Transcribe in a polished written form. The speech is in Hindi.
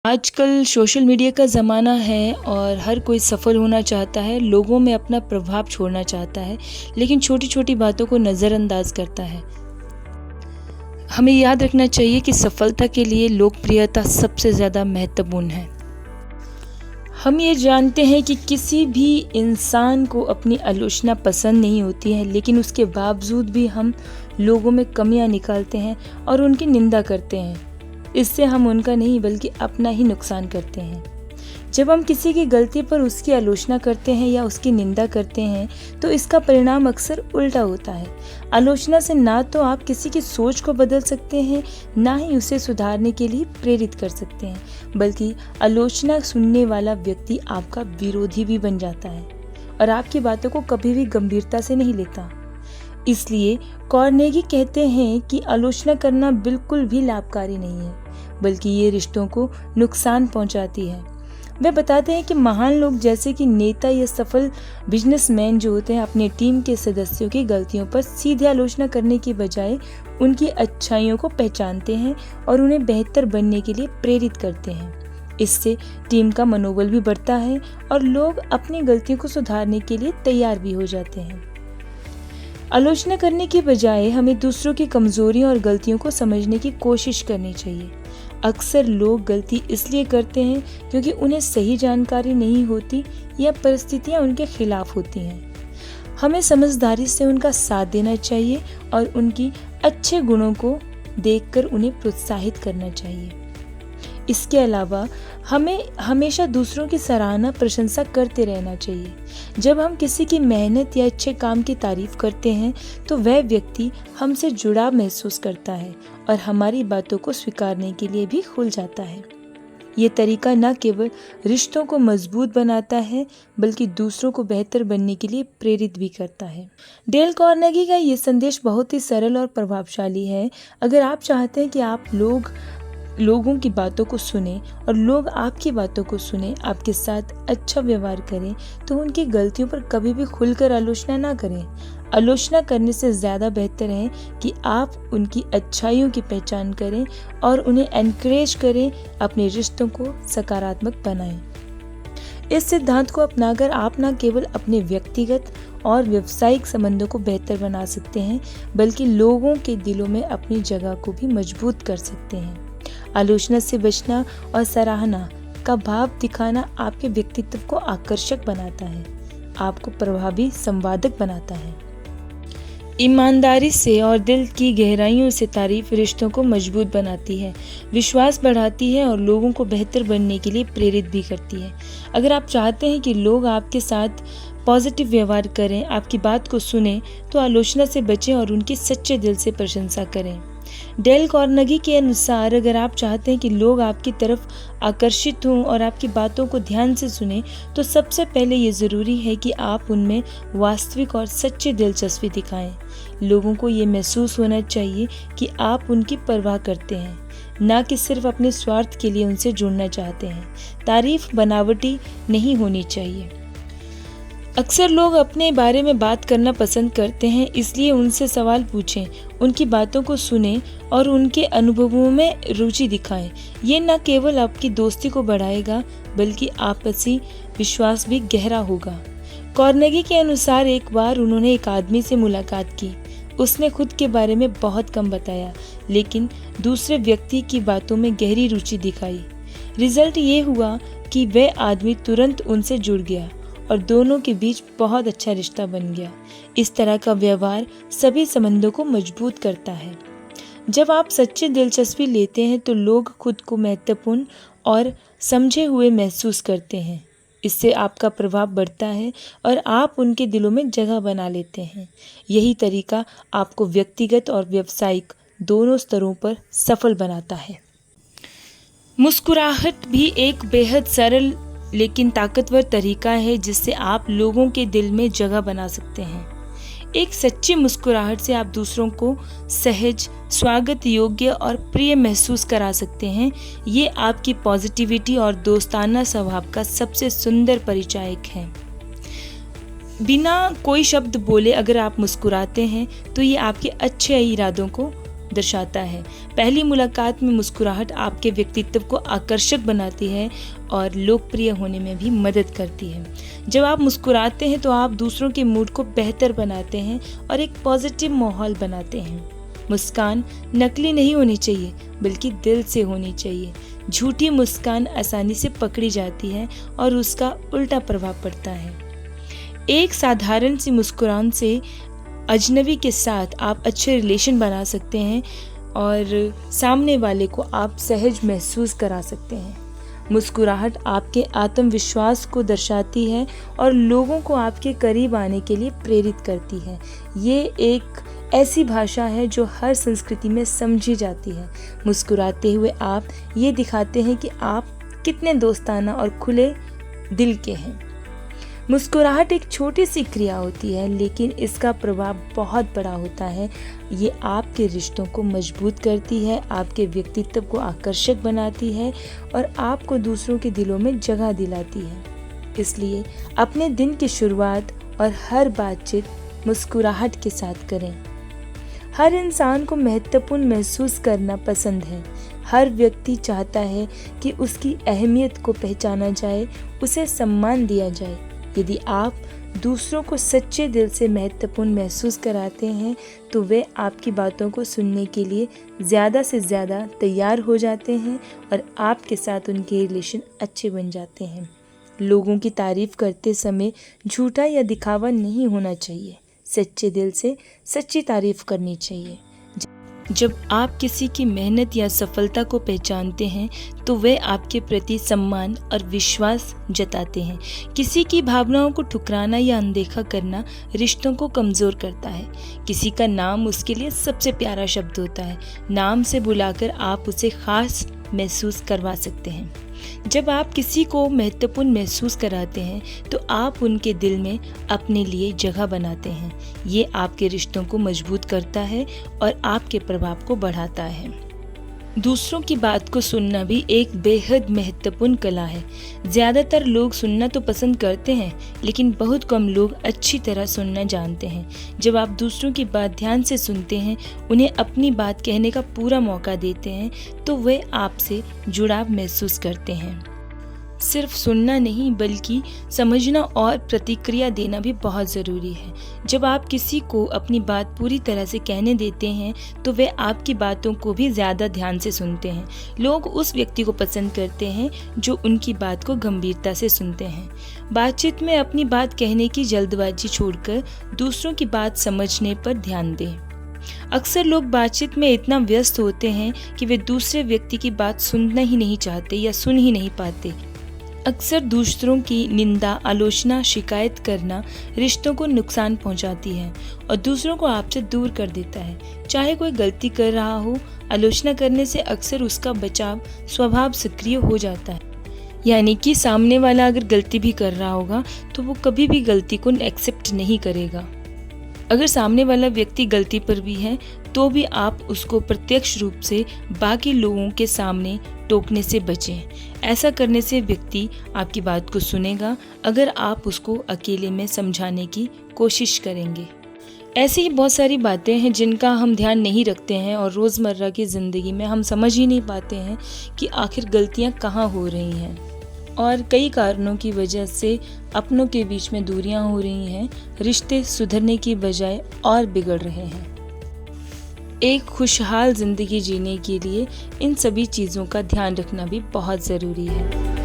आजकल सोशल मीडिया का ज़माना है और हर कोई सफल होना चाहता है, लोगों में अपना प्रभाव छोड़ना चाहता है, लेकिन छोटी-छोटी बातों को नज़रअंदाज करता है। हमें याद रखना चाहिए कि सफलता के लिए लोकप्रियता सबसे ज़्यादा महत्वपूर्ण है। हम ये जानते हैं कि किसी भी इंसान को अपनी आलोचना पसंद नहीं होती है, लेकिन उसके बावजूद भी हम लोगों में कमियां निकालते हैं और उनकी निंदा करते हैं। इससे हम उनका नहीं बल्कि अपना ही नुकसान करते हैं। जब हम किसी की गलती पर उसकी आलोचना करते हैं या उसकी निंदा करते हैं तो इसका परिणाम अक्सर उल्टा होता है। आलोचना से ना तो आप किसी की सोच को बदल सकते हैं, ना ही उसे सुधारने के लिए प्रेरित कर सकते हैं, बल्कि आलोचना सुनने वाला व्यक्ति आपका विरोधी भी बन जाता है और आपकी बातों को कभी भी गंभीरता से नहीं लेता। इसलिए कार्नेगी कहते हैं कि आलोचना करना बिल्कुल भी लाभकारी नहीं है, बल्कि ये रिश्तों को नुकसान पहुंचाती है। वे बताते हैं कि महान लोग जैसे कि नेता या सफल बिजनेसमैन जो होते हैं, अपने टीम के सदस्यों की गलतियों पर सीधे आलोचना करने की बजाय उनकी अच्छाइयों को पहचानते हैं और उन्हें बेहतर बनने के लिए प्रेरित करते हैं। इससे टीम का मनोबल भी बढ़ता है और लोग अपनी गलतियों को सुधारने के लिए तैयार भी हो जाते हैं। आलोचना करने की बजाय हमें दूसरों की कमजोरियों और गलतियों को समझने की कोशिश करनी चाहिए। अक्सर लोग गलती इसलिए करते हैं क्योंकि उन्हें सही जानकारी नहीं होती या परिस्थितियां उनके खिलाफ होती हैं। हमें समझदारी से उनका साथ देना चाहिए और उनकी अच्छे गुणों को देखकर उन्हें प्रोत्साहित करना चाहिए। इसके अलावा हमें हमेशा दूसरों की सराहना प्रशंसा करते रहना चाहिए। जब हम किसी की मेहनत या अच्छे काम की तारीफ करते हैं तो वह व्यक्ति हमसे जुड़ाव महसूस करता है और हमारी बातों को स्वीकारने के लिए भी खुल जाता है। ये तरीका न केवल रिश्तों को मजबूत बनाता है बल्कि दूसरों को बेहतर बनने के लिए प्रेरित भी करता है। डेल कार्नेगी का ये संदेश बहुत ही सरल और प्रभावशाली है। अगर आप चाहते हैं कि आप लोगों की बातों को सुने और लोग आपकी बातों को सुने, आपके साथ अच्छा व्यवहार करें, तो उनकी गलतियों पर कभी भी खुलकर आलोचना ना करें। आलोचना करने से ज़्यादा बेहतर है कि आप उनकी अच्छाइयों की पहचान करें और उन्हें एनकरेज करें, अपने रिश्तों को सकारात्मक बनाएं। इस सिद्धांत को अपनाकर आप न केवल अपने व्यक्तिगत और व्यावसायिक संबंधों को बेहतर बना सकते हैं, बल्कि लोगों के दिलों में अपनी जगह को भी मजबूत कर सकते हैं। आलोचना से बचना और सराहना का भाव दिखाना आपके व्यक्तित्व को आकर्षक बनाता है, आपको प्रभावी संवादक बनाता है। ईमानदारी से और दिल की गहराइयों से तारीफ रिश्तों को मजबूत बनाती है, विश्वास बढ़ाती है और लोगों को बेहतर बनने के लिए प्रेरित भी करती है। अगर आप चाहते हैं कि लोग आपके साथ पॉजिटिव व्यवहार करें, आपकी बात को सुनें, तो आलोचना से बचें और उनकी सच्चे दिल से प्रशंसा करें। डेल कार्नेगी के अनुसार अगर आप चाहते हैं कि लोग आपकी तरफ आकर्षित हों और आपकी बातों को ध्यान से सुनें, तो सबसे पहले ये ज़रूरी है कि आप उनमें वास्तविक और सच्ची दिलचस्पी दिखाएं। लोगों को ये महसूस होना चाहिए कि आप उनकी परवाह करते हैं, ना कि सिर्फ अपने स्वार्थ के लिए उनसे जुड़ना चाहते हैं। तारीफ बनावटी नहीं होनी चाहिए। अक्सर लोग अपने बारे में बात करना पसंद करते हैं, इसलिए उनसे सवाल पूछें, उनकी बातों को सुनें और उनके अनुभवों में रुचि दिखाएं। ये न केवल आपकी दोस्ती को बढ़ाएगा बल्कि आपसी विश्वास भी गहरा होगा। कार्नेगी के अनुसार एक बार उन्होंने एक आदमी से मुलाकात की। उसने खुद के बारे में बहुत कम बताया, लेकिन दूसरे व्यक्ति की बातों में गहरी रुचि दिखाई। रिजल्ट ये हुआ कि वह आदमी तुरंत उनसे जुड़ गया और दोनों के बीच बहुत अच्छा रिश्ता बन गया। इस तरह का व्यवहार सभी संबंधों को मजबूत करता है। जब आप सच्ची दिलचस्पी लेते हैं तो लोग खुद को महत्वपूर्ण और समझे हुए महसूस करते हैं। इससे आपका प्रभाव बढ़ता है और आप उनके दिलों में जगह बना लेते हैं। यही तरीका आपको व्यक्तिगत और व्यावसायिक दोनों स्तरों पर सफल बनाता है। मुस्कुराहट भी एक बेहद सरल लेकिन ताकतवर तरीका है जिससे आप लोगों के दिल में जगह बना सकते हैं। एक सच्ची मुस्कुराहट से आप दूसरों को सहज, स्वागत योग्य और प्रिय महसूस करा सकते हैं। ये आपकी पॉजिटिविटी और दोस्ताना स्वभाव का सबसे सुंदर परिचायक है। बिना कोई शब्द बोले अगर आप मुस्कुराते हैं तो ये आपके अच्छे इरादों को दर्शाता है। पहली मुलाकात में मुस्कुराहट आपके व्यक्तित्व को आकर्षक बनाती है और लोकप्रिय होने में भी मदद करती है। जब आप मुस्कुराते हैं तो आप दूसरों के मूड को बेहतर बनाते हैं और एक पॉजिटिव माहौल बनाते हैं। मुस्कान नकली नहीं होनी चाहिए, बल्कि दिल से होनी चाहिए। झूठी मुस्कान आसानी से पकड़ी जाती है और उसका उल्टा प्रभाव पड़ता है। एक साधारण सी मुस्कुराहट से अजनबी के साथ आप अच्छे रिलेशन बना सकते हैं और सामने वाले को आप सहज महसूस करा सकते हैं। मुस्कुराहट आपके आत्मविश्वास को दर्शाती है और लोगों को आपके करीब आने के लिए प्रेरित करती है। ये एक ऐसी भाषा है जो हर संस्कृति में समझी जाती है। मुस्कुराते हुए आप ये दिखाते हैं कि आप कितने दोस्ताना और खुले दिल के हैं। मुस्कुराहट एक छोटी सी क्रिया होती है, लेकिन इसका प्रभाव बहुत बड़ा होता है। ये आपके रिश्तों को मजबूत करती है, आपके व्यक्तित्व को आकर्षक बनाती है और आपको दूसरों के दिलों में जगह दिलाती है। इसलिए अपने दिन की शुरुआत और हर बातचीत मुस्कुराहट के साथ करें। हर इंसान को महत्वपूर्ण महसूस करना पसंद है। हर व्यक्ति चाहता है कि उसकी अहमियत को पहचाना जाए, उसे सम्मान दिया जाए। यदि आप दूसरों को सच्चे दिल से महत्वपूर्ण महसूस कराते हैं तो वे आपकी बातों को सुनने के लिए ज़्यादा से ज़्यादा तैयार हो जाते हैं और आपके साथ उनके रिलेशन अच्छे बन जाते हैं। लोगों की तारीफ़ करते समय झूठा या दिखावा नहीं होना चाहिए। सच्चे दिल से सच्ची तारीफ़ करनी चाहिए। जब आप किसी की मेहनत या सफलता को पहचानते हैं तो वे आपके प्रति सम्मान और विश्वास जताते हैं। किसी की भावनाओं को ठुकराना या अनदेखा करना रिश्तों को कमज़ोर करता है। किसी का नाम उसके लिए सबसे प्यारा शब्द होता है। नाम से बुलाकर आप उसे खास महसूस करवा सकते हैं। जब आप किसी को महत्वपूर्ण महसूस कराते हैं तो आप उनके दिल में अपने लिए जगह बनाते हैं। ये आपके रिश्तों को मजबूत करता है और आपके प्रभाव को बढ़ाता है। दूसरों की बात को सुनना भी एक बेहद महत्वपूर्ण कला है। ज़्यादातर लोग सुनना तो पसंद करते हैं, लेकिन बहुत कम लोग अच्छी तरह सुनना जानते हैं। जब आप दूसरों की बात ध्यान से सुनते हैं, उन्हें अपनी बात कहने का पूरा मौका देते हैं, तो वे आपसे जुड़ाव महसूस करते हैं। सिर्फ सुनना नहीं बल्कि समझना और प्रतिक्रिया देना भी बहुत ज़रूरी है। जब आप किसी को अपनी बात पूरी तरह से कहने देते हैं तो वे आपकी बातों को भी ज़्यादा ध्यान से सुनते हैं। लोग उस व्यक्ति को पसंद करते हैं जो उनकी बात को गंभीरता से सुनते हैं। बातचीत में अपनी बात कहने की जल्दबाजी छोड़कर दूसरों की बात समझने पर ध्यान दें। अक्सर लोग बातचीत में इतना व्यस्त होते हैं कि वे दूसरे व्यक्ति की बात सुनना ही नहीं चाहते या सुन ही नहीं पाते। अक्सर दूसरों की निंदा, आलोचना, शिकायत करना रिश्तों को नुकसान पहुंचाती है और दूसरों को आपसे दूर कर देता है। चाहे कोई गलती कर रहा हो, आलोचना करने से अक्सर उसका बचाव स्वभाव सक्रिय हो जाता है। यानी कि सामने वाला अगर गलती भी कर रहा होगा तो वो कभी भी गलती को एक्सेप्ट नहीं करेगा। अगर सामने वाला व्यक्ति गलती पर भी है तो भी आप उसको प्रत्यक्ष रूप से बाकी लोगों के सामने टोकने से बचें। ऐसा करने से व्यक्ति आपकी बात को सुनेगा अगर आप उसको अकेले में समझाने की कोशिश करेंगे। ऐसी ही बहुत सारी बातें हैं जिनका हम ध्यान नहीं रखते हैं और रोज़मर्रा की ज़िंदगी में हम समझ ही नहीं पाते हैं कि आखिर गलतियाँ कहाँ हो रही हैं। और कई कारणों की वजह से अपनों के बीच में दूरियां हो रही हैं, रिश्ते सुधरने की बजाय और बिगड़ रहे हैं। एक खुशहाल ज़िंदगी जीने के लिए इन सभी चीज़ों का ध्यान रखना भी बहुत ज़रूरी है।